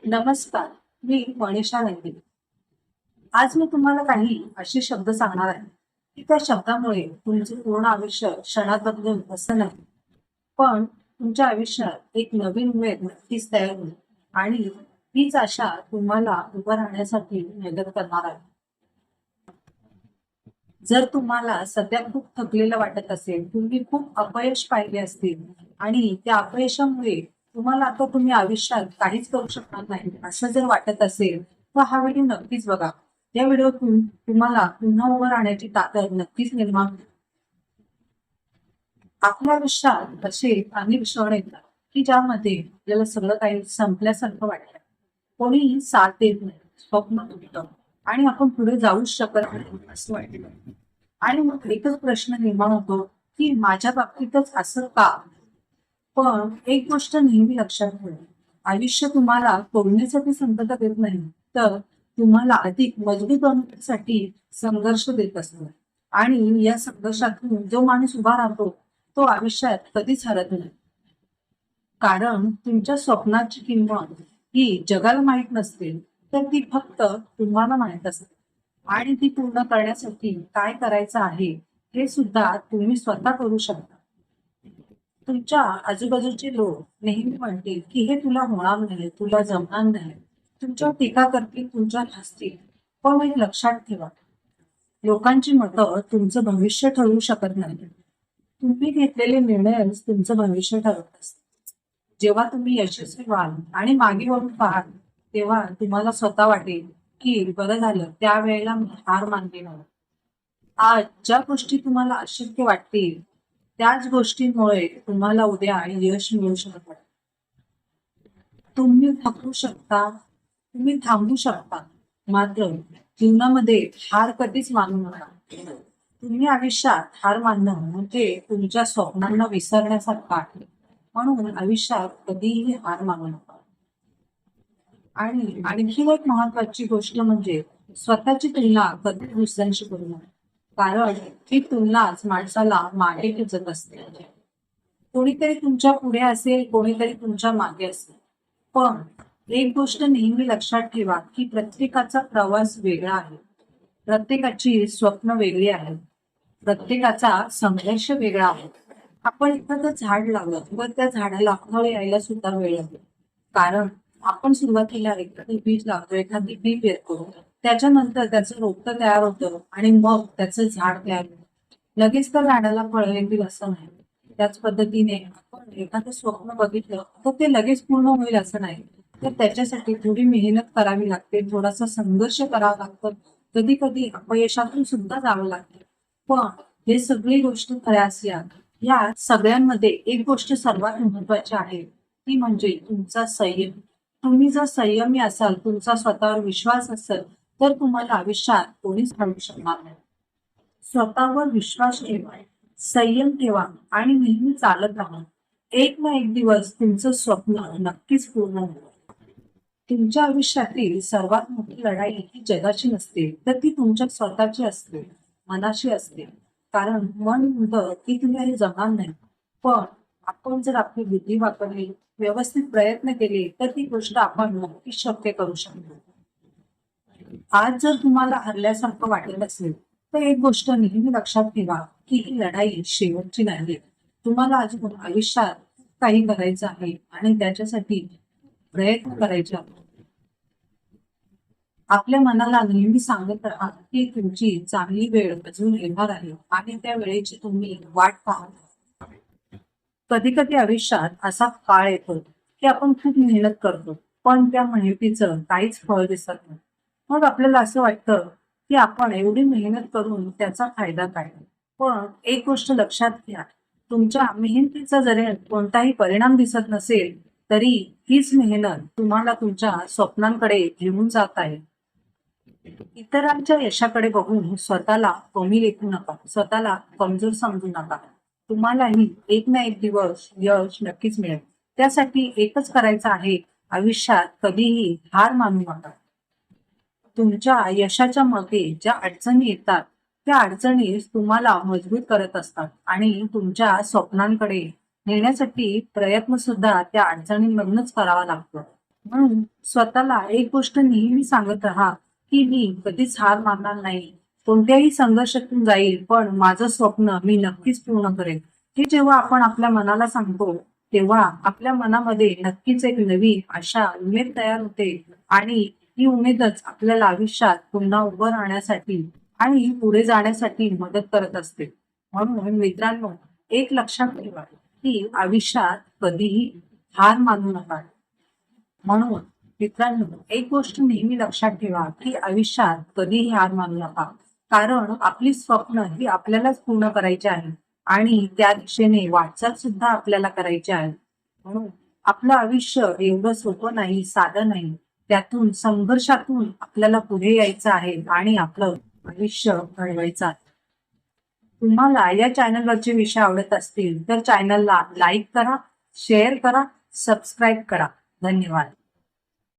नमस्कार. मी मनीषा नंदी. आज मी तुम्हाला काही असे शब्द सांगणार आहे की त्या शब्दामुळे तुमचे पूर्ण आयुष्य क्षणात बदलेल असं नाही, पण तुमच्या आयुष्यात एक नवीन वेळ नक्कीच तयार होईल आणि हीच आशा तुम्हाला उभं राहण्यासाठी मदत करणार आहे. जर तुम्हाला सध्या खूप थकलेलं वाटत असेल, तुम्ही खूप अपयश पाहिले असतील आणि त्या अपयशामुळे तुम्हाला आता तुम्ही आयुष्यात काहीच करू शकणार नाही असं जर वाटत असेल, तर हा व्हिडिओ नक्कीच बघा. या व्हिडिओतून तुम्हाला पुन्हा उभं राहण्याची ताकद नक्कीच निर्माण होईल. आपल्या आयुष्यात असे अनेक क्षण येतात की ज्यामध्ये आपल्याला सगळं काही संपल्यासारखं वाटतं. कोणी साथ देत नाही, स्वप्न तुटतं आणि आपण पुढे जाऊच शकत नाही असं वाटतं. आणि मग एकच प्रश्न निर्माण होतो की माझ्या बाबतीतच असं का? पण एक गोष्ट नेहमी लक्षात ठेवा, आयुष्य तुम्हाला तोडण्यासाठी संकट देत नाही, तर तुम्हाला अधिक मजबूत बनवण्यासाठी संघर्ष देत असतो. आणि या संघर्षातून जो माणूस उभा राहतो तो आयुष्यात कधीच हरत नाही. कारण तुमच्या स्वप्नाची किंमत ही जगाला माहीत नसते, तर ती फक्त तुम्हाला माहीत असते. आणि ती पूर्ण करण्यासाठी काय करायचं आहे हे सुद्धा तुम्ही स्वतः करू शकता. तुमच्या आजूबाजूचे लोक नेहमी म्हणतील की हे तुला होणार नाही, तुला जमणार नाही, तुमच्यावर टीका करतील, तुमच्यावर हसतील. पण हे लक्षात ठेवा, लोकांची मतं तुमचं भविष्य ठरवू शकत नाही. तुम्ही घेतलेले निर्णयच तुमचं भविष्य ठरवत असतात. जेव्हा तुम्ही यशस्वी व्हाल आणि मागे वळून पाहाल, तेव्हा तुम्हाला स्वतः वाटेल की बरं झालं त्यावेळेला मी हार मानली नाही. आज ज्या गोष्टी तुम्हाला अशक्य वाटतील, त्याच गोष्टींमुळे तुम्हाला उद्या यश मिळू शकतं. तुम्ही थकू शकता, तुम्ही थांबू शकता, मात्र जीवनामध्ये हार कधीच मानू नका. तुम्ही आयुष्यात हार मानणं म्हणजे तुमच्या स्वप्नांना विसरण्यासारखं आहे. म्हणून आयुष्यात कधीही हार मानू नका. आणि आणखी एक महत्वाची गोष्ट म्हणजे स्वतःची तुलना कधी दुसऱ्यांशी करू नका. कारण ती तुलनाच माणसाला मागे खेचत असते. कोणीतरी तुमच्या पुढे असेल, कोणीतरी तुमच्या मागे असेल, पण एक गोष्ट नेहमी लक्षात ठेवा की प्रत्येकाचा प्रवास वेगळा आहे. प्रत्येकाची स्वप्न वेगळी आहेत. प्रत्येकाचा संघर्ष वेगळा आहे. आपण एखादं झाड लावलं व त्या झाडाला फळ यायला सुद्धा वेळ लागतो. कारण आपण सुरुवातीला एखादं बीज लावतो, एखादी बी पेरतो, त्याच्यानंतर त्याचं रोपटं तयार होतं आणि मग त्याचं झाड तयार होतं. लगेच त्या झाडाला फळं येतील असं नाही. त्याच पद्धतीने आपण एखादं स्वप्न बघितलं तर ते लगेच पूर्ण होईल असं नाही. तर त्याच्यासाठी थोडी मेहनत करावी लागते, थोडासा संघर्ष करावा लागतो, कधी कधी अपयशातून सुद्धा जावं लागतं. पण हे सगळी गोष्ट खऱ्याच या सगळ्यांमध्ये एक गोष्ट सर्वात महत्वाची आहे, ती म्हणजे तुमचा संयम. तुम्ही जर संयमी असाल, तुमचा स्वतःवर विश्वास असेल, तर तुम्हाला आयुष्यात कोणीच हरवू शकणार नाही. स्वतःवर विश्वास ठेवा, संयम ठेवा आणि नेहमी चालत राहा. एक ना एक दिवस तुमचं स्वप्न नक्कीच पूर्ण होईल. तुमच्या आयुष्यातील सर्वात मोठी लढाई ही जगाची नसते, तर ती तुमच्या स्वतःची असते, मनाशी असते. कारण मन म्हणतं की तुला हे जमणार नाही. पण आपण जर आपली बुद्धी वापरली, व्यवस्थित प्रयत्न केले, तर ती गोष्ट आपण नक्कीच शक्य करू शकतो. आज जर तुम्हाला हरल्यासारखं वाटत असेल, तर एक गोष्ट नेहमी लक्षात ठेवा की ही लढाई शेवटची नाही. तुम्हाला अजून आयुष्यात काही करायचं आहे आणि त्याच्यासाठी प्रयत्न करायचे आहेत. आपल्या मनाला नेहमी सांगत राहा की तुमची चांगली वेळ अजून येणार आहे आणि त्या वेळेची तुम्ही वाट पाहत राहा. कधी कधी आयुष्यात असा काळ येतो की आपण खूप मेहनत करतो, पण त्या मेहनतीचं काहीच फळ दिसत नाही. मग आपल्याला असं वाटतं की आपण एवढी मेहनत करून त्याचा फायदा काय. पण एक गोष्ट लक्षात घ्या, तुमच्या मेहनतीचा जरी कोणताही परिणाम दिसत नसेल, तरी हीच मेहनत तुम्हाला तुमच्या स्वप्नांकडे घेऊन जात आहे. इतरांच्या यशाकडे बघून स्वतःला कमी लेखू नका, स्वतःला कमजोर समजू नका. तुम्हालाही एक ना एक दिवस यश नक्कीच मिळेल. त्यासाठी एकच करायचं आहे, आयुष्यात कधीही हार मानू नका. तुमच्या यशाच्या मागे ज्या अडचणी येतात, त्या अडचणी तुम्हाला मजबूत करत असतात आणि तुमच्या स्वप्नांकडे नेण्यासाठी प्रयत्न सुद्धा त्या अडचणींमधूनच करावा लागतो. म्हणून स्वतःला एक गोष्ट नेहमी सांगत राहा की मी कधीच हार मानणार नाही. कोणत्याही संघर्षातून जाईल, पण माझं स्वप्न मी नक्कीच पूर्ण करेन. हे जेव्हा आपण आपल्या मनाला सांगतो, तेव्हा आपल्या मनामध्ये नक्कीच एक नवी आशा, उमेद तयार होते आणि ही उमेदच आपल्याला आयुष्यात पुन्हा उभं राहण्यासाठी आणि पुढे जाण्यासाठी मदत करत असते. म्हणून मित्रांनो, एक लक्षात ठेवा की आयुष्यात कधीही हार मानू नका. म्हणून मित्रांनो, एक गोष्ट नेहमी लक्षात ठेवा की आयुष्यात कधीही हार मानू नका. कारण आपली स्वप्न ही आपल्यालाच पूर्ण करायची आहे आणि त्या दिशेने वाटचाल सुद्धा आपल्याला करायची आहे. म्हणून आपलं आयुष्य एवढं सोपं नाही, साधं नाही. त्यातून संघर्षातून आपल्याला पुढे यायचं आहे आणि आपलं आयुष्य घडवायचं आहे. तुम्हाला या चॅनलवरचे विषय आवडत असतील तर चॅनलला लाईक करा, शेअर करा, सबस्क्राईब करा. धन्यवाद.